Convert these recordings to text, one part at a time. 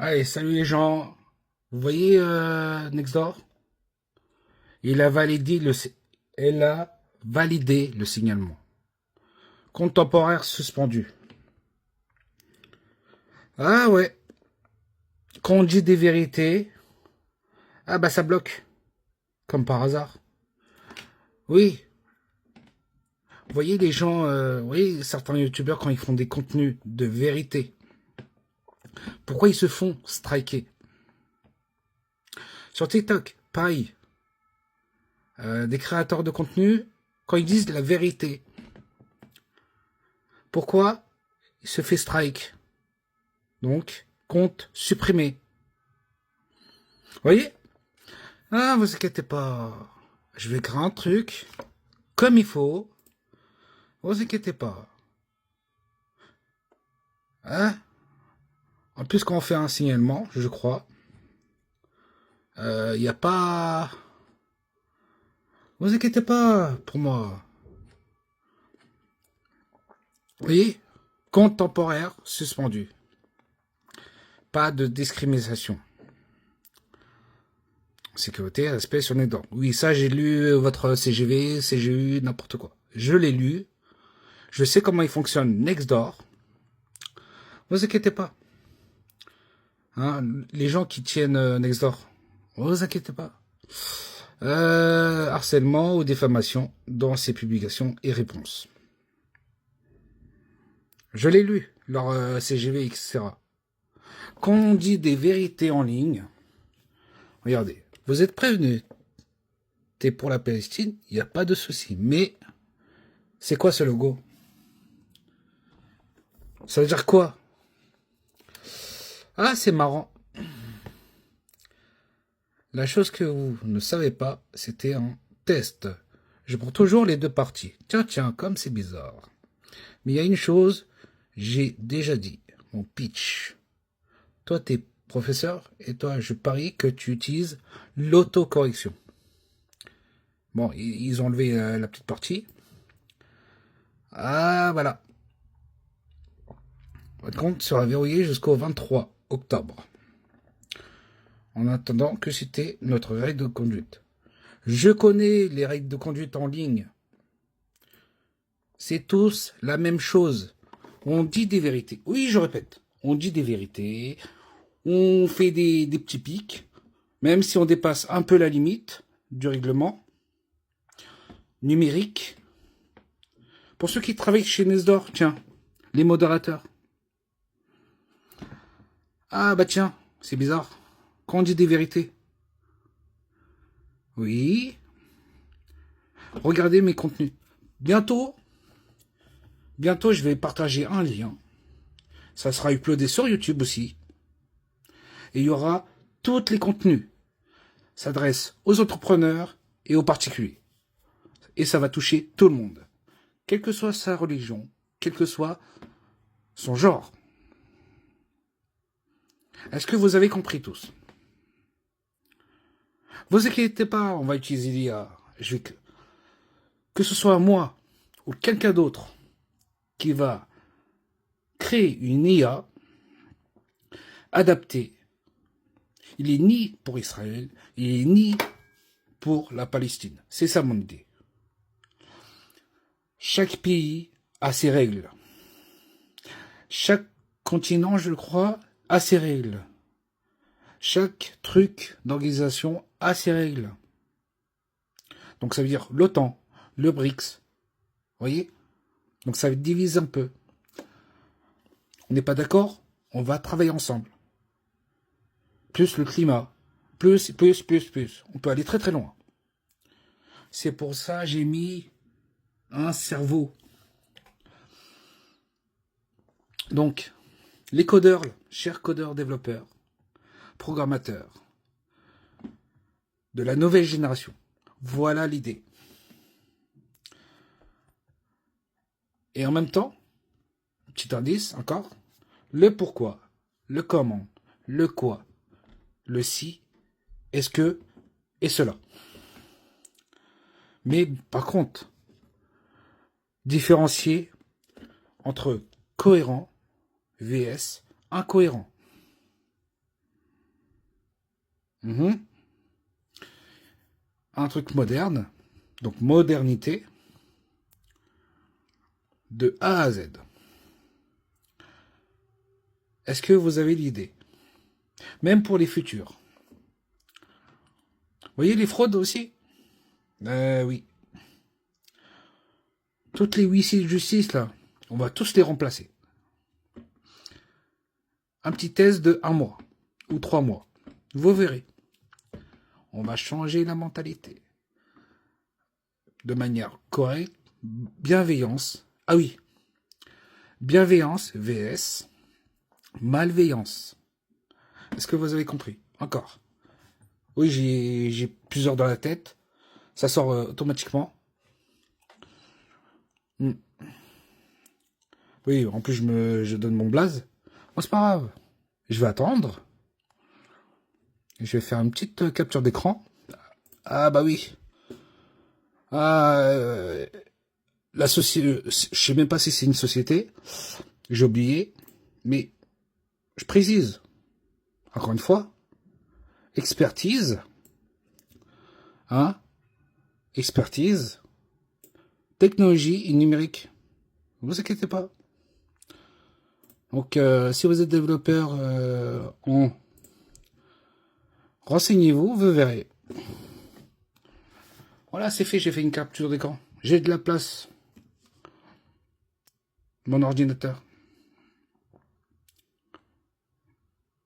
Allez, salut les gens. Vous voyez Nextdoor? Il a validé Elle a validé le signalement. Compte temporaire suspendu. Ah ouais. Quand on dit des vérités, ah bah ça bloque. Comme par hasard. Oui. Vous voyez les gens, oui, certains youtubeurs quand ils font des contenus de vérité, pourquoi ils se font striker? Sur TikTok, pareil. Des créateurs de contenu, quand ils disent la vérité, pourquoi il se fait strike? Donc, compte supprimé. Vous voyez? Ah, vous inquiétez pas. Je vais créer un truc comme il faut. Vous inquiétez pas. Hein? En plus, quand on fait un signalement, je crois, il n'y a pas... Vous inquiétez pas pour moi. Vous voyez? Compte temporaire suspendu. Pas de discrimination. Sécurité, respect sur les dents. Oui, ça, j'ai lu votre CGV, CGU, n'importe quoi. Je l'ai lu. Je sais comment il fonctionne Nextdoor. Vous inquiétez pas. Hein, les gens qui tiennent Nextdoor, vous inquiétez pas. Harcèlement ou diffamation dans ses publications et réponses. Je l'ai lu, leur CGV, etc. Quand on dit des vérités en ligne, regardez, vous êtes prévenus. T'es pour la Palestine, il n'y a pas de souci. Mais, c'est quoi ce logo? Ça veut dire quoi? Ah, c'est marrant. La chose que vous ne savez pas, c'était un test. Je prends toujours les deux parties. Tiens, comme c'est bizarre. Mais il y a une chose, j'ai déjà dit, mon pitch. Toi, t'es professeur, et toi, je parie que tu utilises l'autocorrection. Bon, ils ont enlevé la petite partie. Ah, voilà. Votre compte sera verrouillé jusqu'au 23 octobre. En attendant que c'était notre règle de conduite. Je connais les règles de conduite en ligne. C'est tous la même chose. On dit des vérités. Oui, je répète. On dit des vérités. On fait des petits pics. Même si on dépasse un peu la limite du règlement numérique. Pour ceux qui travaillent chez Nesdor, tiens, les modérateurs. Ah bah tiens, c'est bizarre. Quand on dit des vérités. Oui. Regardez mes contenus. Bientôt, je vais partager un lien. Ça sera uploadé sur YouTube aussi. Et il y aura tous les contenus. Ça s'adresse aux entrepreneurs et aux particuliers. Et ça va toucher tout le monde. Quelle que soit sa religion, quel que soit son genre. Est-ce que vous avez compris tous? Vous inquiétez pas, on va utiliser l'IA. Que ce soit moi ou quelqu'un d'autre qui va créer une IA adaptée. Il est ni pour Israël, il est ni pour la Palestine. C'est ça mon idée. Chaque pays a ses règles. Chaque continent, je crois, a ses règles. Chaque truc d'organisation a ses règles. Donc ça veut dire l'OTAN, le BRICS. Vous voyez? Donc ça divise un peu. On n'est pas d'accord? On va travailler ensemble. Plus le climat. Plus. On peut aller très très loin. C'est pour ça que j'ai mis un cerveau. Donc, les codeurs, chers codeurs développeurs, programmateurs, de la nouvelle génération, voilà l'idée. Et en même temps, petit indice encore, le pourquoi, le comment, le quoi, le si, est-ce que, et cela. Mais par contre, différencier entre cohérent vs incohérent. Mhm. Un truc moderne, donc modernité, de A à Z. Est-ce que vous avez l'idée? Même pour les futurs. Vous voyez les fraudes aussi? Oui. Toutes les huissiers de justice, là, on va tous les remplacer. Un petit test de 1 mois ou 3 mois. Vous verrez. On va changer la mentalité. De manière correcte, bienveillance. Ah oui. Bienveillance, VS. Malveillance. Est-ce que vous avez compris? Encore. Oui, j'ai plusieurs dans la tête. Ça sort automatiquement. Oui, en plus je donne mon blaze. Bon, c'est pas grave. Je vais attendre. Je vais faire une petite capture d'écran. Ah bah oui. Ah, la société, je sais même pas si c'est une société. J'ai oublié. Mais je précise. Encore une fois. Expertise. Hein? Expertise. Technologie et numérique. Ne vous inquiétez pas. Donc, si vous êtes développeur, renseignez-vous, vous verrez. Voilà, c'est fait, j'ai fait une capture d'écran. J'ai de la place. Mon ordinateur.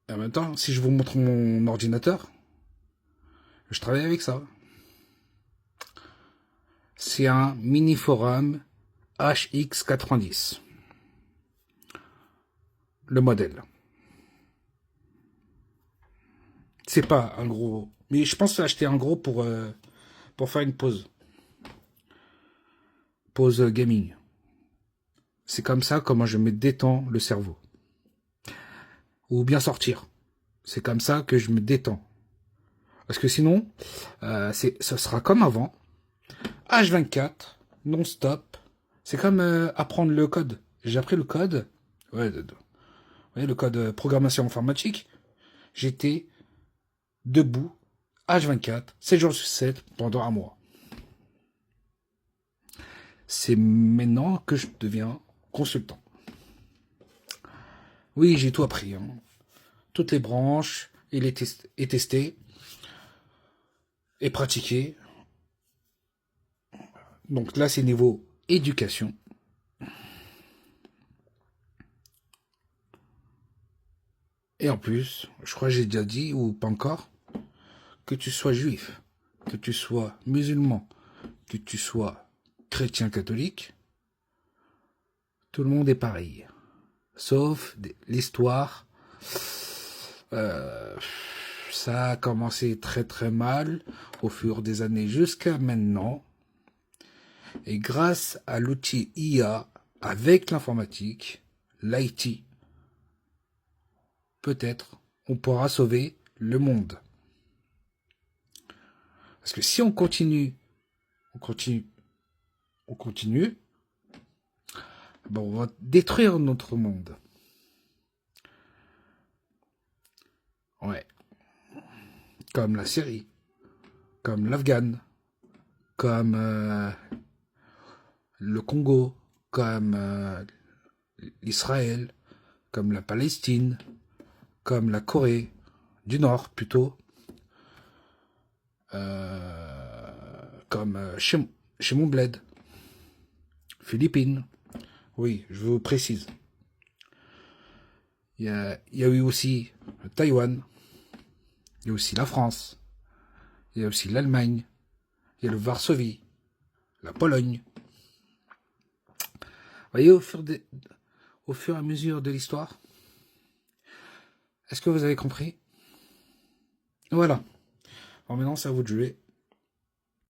Et en même temps, si je vous montre mon ordinateur, je travaille avec ça. C'est un mini forum HX90. Le modèle. C'est pas un gros. Mais je pense acheter un gros pour faire une pause. Pause gaming. C'est comme ça comment je me détends le cerveau. Ou bien sortir. C'est comme ça que je me détends. Parce que sinon, ce sera comme avant. H24, non-stop. C'est comme apprendre le code. J'ai appris le code. Ouais, le code programmation informatique. J'étais debout, H24, 7 jours sur 7, pendant 1 mois. C'est maintenant que je deviens consultant. Oui, j'ai tout appris. Hein. Toutes les branches, il est testé et pratiqué. Donc là, c'est niveau éducation. Et en plus, je crois que j'ai déjà dit, ou pas encore, que tu sois juif, que tu sois musulman, que tu sois chrétien catholique, tout le monde est pareil. Sauf l'histoire. Ça a commencé très très mal au fur des années jusqu'à maintenant. Et grâce à l'outil IA, avec l'informatique, l'IT, peut-être on pourra sauver le monde. Parce que si on continue, ben on va détruire notre monde. Ouais. Comme la Syrie, comme l'Afghan, comme le Congo, comme l'Israël, comme la Palestine, comme la Corée du Nord plutôt, comme chez mon bled, Philippines. Oui, je vous précise. Il y a eu aussi Taïwan, il y a aussi la France, il y a aussi l'Allemagne, il y a le Varsovie, la Pologne. Vous voyez, au fur et à mesure de l'histoire, est-ce que vous avez compris? Voilà. Alors maintenant, c'est à vous de jouer.